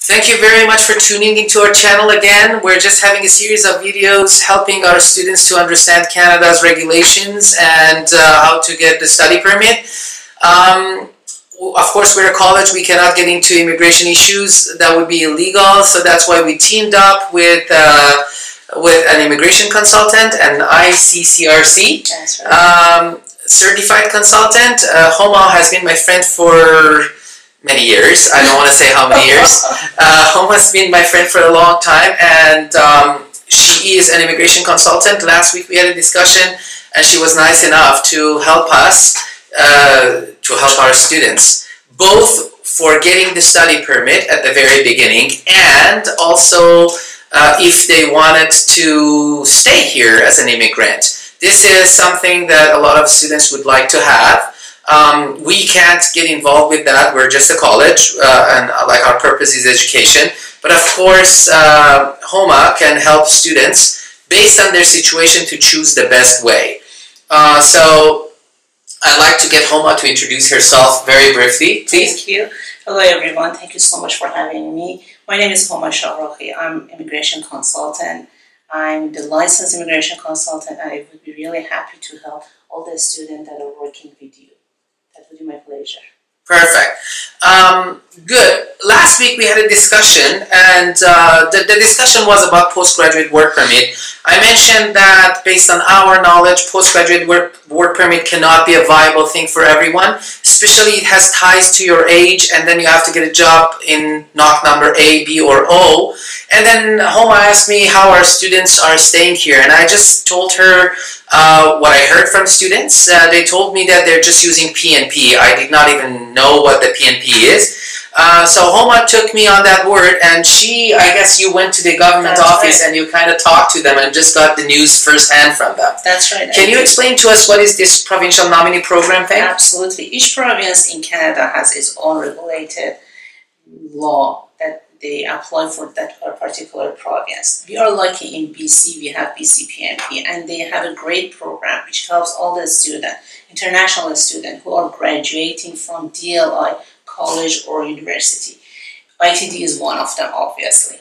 Thank you very much for tuning into our channel again. We're just having a series of videos helping our students to understand Canada's regulations and how to get the study permit. Of course, we're a college, we cannot get into immigration issues. That would be illegal, so that's why we teamed up with an immigration consultant, an ICCRC. That's right. Certified consultant. Homa has been my friend for many years. I don't want to say how many years. Homa has been my friend for a long time, and she is an immigration consultant. Last week we had a discussion, and she was nice enough to help us, to help our students, both for getting the study permit at the very beginning, and also if they wanted to stay here as an immigrant. This is something that a lot of students would like to have. We can't get involved with that. We're just a college, and like our purpose is education. But of course, Homa can help students based on their situation to choose the best way. So I'd like to get Homa to introduce herself very briefly, please. Thank you. Hello everyone. Thank you so much for having me. My name is Homa Shahrahi. I'm immigration consultant. I'm the licensed immigration consultant, and I would be really happy to help all the students that are working with you. That would be my pleasure. Perfect. Good. Last week we had a discussion, and the discussion was about postgraduate work permit. I mentioned that based on our knowledge, postgraduate work permit cannot be a viable thing for everyone. Especially it has ties to your age, and then you have to get a job in knock number A, B, or O. And then Homa asked me how our students are staying here, and I just told her what I heard from students. They told me that they're just using PNP. I did not even know what the PNP is. So Homa took me on that word, and I guess you went to the government office and you kind of talked to them and just got the news firsthand from them. That's right. Can you explain to us what is this provincial nominee program thing? Absolutely. Each province in Canada has its own regulated law that they apply for that particular province. We are lucky in BC, we have BC PNP, and they have a great program which helps all the students, international students who are graduating from DLI, college or university. ITD is one of them, obviously.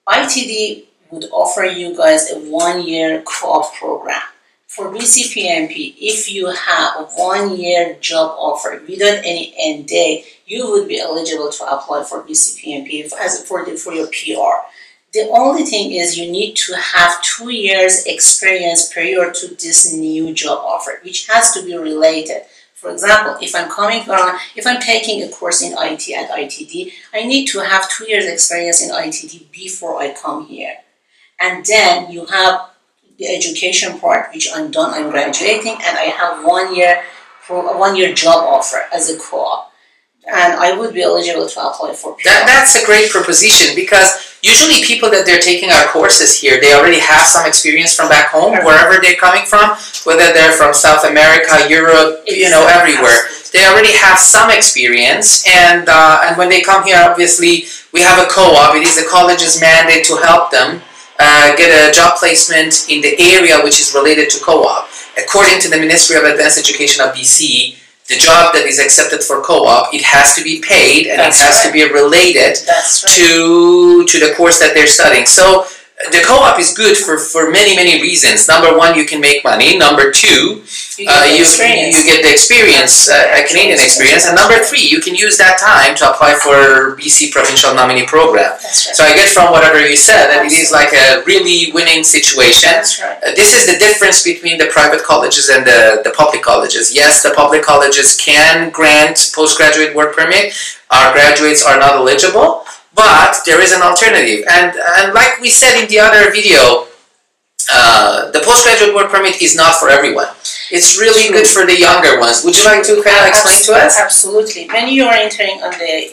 ITD would offer you guys a 1-year co-op program. For BC PNP, if you have a 1-year job offer without any end date, you would be eligible to apply for BC PNP for your PR. The only thing is you need to have 2 years experience prior to this new job offer, which has to be related. For example, if I'm taking a course in IT at ITD, I need to have 2 years experience in ITD before I come here. And then you have the education part, which I'm done, I'm graduating, and I have 1 year job offer as a co-op. And I would be eligible to apply for PR. That's a great proposition, because usually people that they're taking our courses here, they already have some experience from back home, wherever they're coming from, whether they're from South America, Europe, you know, everywhere. They already have some experience, and when they come here, obviously, we have a co-op. It is the college's mandate to help them get a job placement in the area which is related to co-op. According to the Ministry of Advanced Education of BC, the job that is accepted for co-op, it has to be paid, and it has to be related to the course that they're studying. So the co-op is good for many, many reasons. Number one, you can make money. Number two, you get the experience, a Canadian experience. And number three, you can use that time to apply for BC Provincial Nominee Program. So I get from whatever you said that it is like a really winning situation. This is the difference between the private colleges and the public colleges. Yes, the public colleges can grant postgraduate work permit. Our graduates are not eligible. But there is an alternative, and like we said in the other video, the postgraduate work permit is not for everyone. It's really good for the younger ones. Would you like to kind of explain to us? Absolutely. When you are entering on the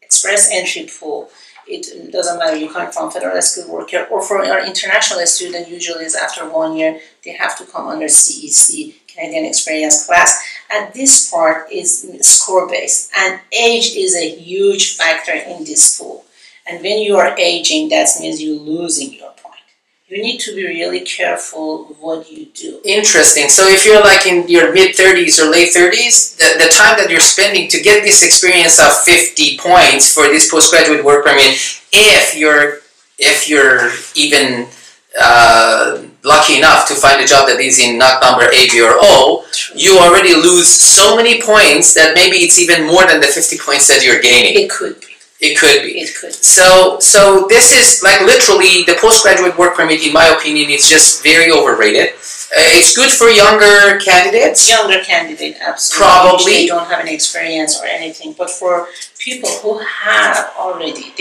express entry pool, it doesn't matter you come from federal skilled worker or for our international student, usually is after 1 year, they have to come under CEC, Canadian Experience Class. And this part is score-based, and age is a huge factor in this pool. And when you are aging, that means you're losing your point. you need to be really careful what you do. Interesting. So if you're like in your mid-30s or late 30s, the time that you're spending to get this experience of 50 points for this postgraduate work permit, if you're even lucky enough to find a job that is in NUC number A, B, or O, you already lose so many points that maybe it's even more than the 50 points that you're gaining. It could be. It could be. It could. So this is like literally the postgraduate work permit, in my opinion, is just very overrated. It's good for younger candidates. Younger candidate, absolutely. Probably. They don't have any experience or anything. But for people who have already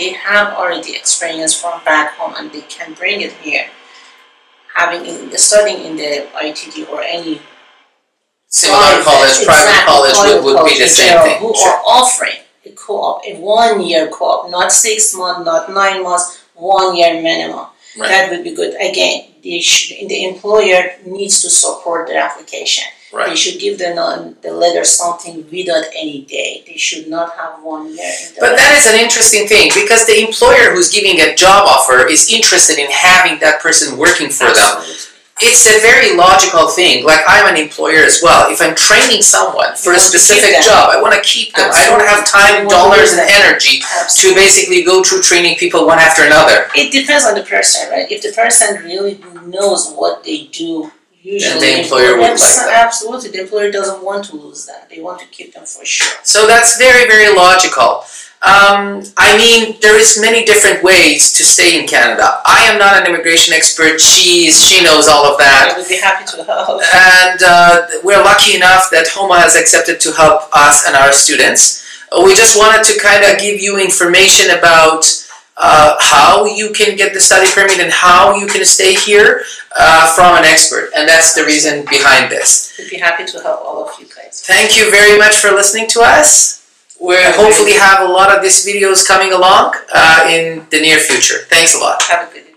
experience from back home and they can bring it here, studying in the ITD or any similar college, private college would be the same thing. Who are offering a co-op, a 1-year co-op, not 6 months, not 9 months, 1 year minimum. Right. That would be good. Again, the employer needs to support their application. Right. They should give the letter something without any day. They should not have 1 year in the But that is an interesting thing, because the employer who's giving a job offer is interested in having that person working for them. It's a very logical thing. Like, I'm an employer as well. If I'm training someone for a specific job, I want to keep them. I don't have time, dollars, and energy to basically go through training people one after another. It depends on the person, right? If the person really knows what they do, usually the employer would like that. Absolutely, the employer doesn't want to lose them. They want to keep them for sure. So that's very, very logical. I mean, there is many different ways to stay in Canada. I am not an immigration expert. She knows all of that. I would be happy to help. And we're lucky enough that HOMA has accepted to help us and our students. We just wanted to kind of give you information about how you can get the study permit and how you can stay here from an expert. And that's the reason behind this. We'd be happy to help all of you guys. Thank you very much for listening to us. We'll hopefully have a lot of these videos coming along in the near future. Thanks a lot. Have a good day.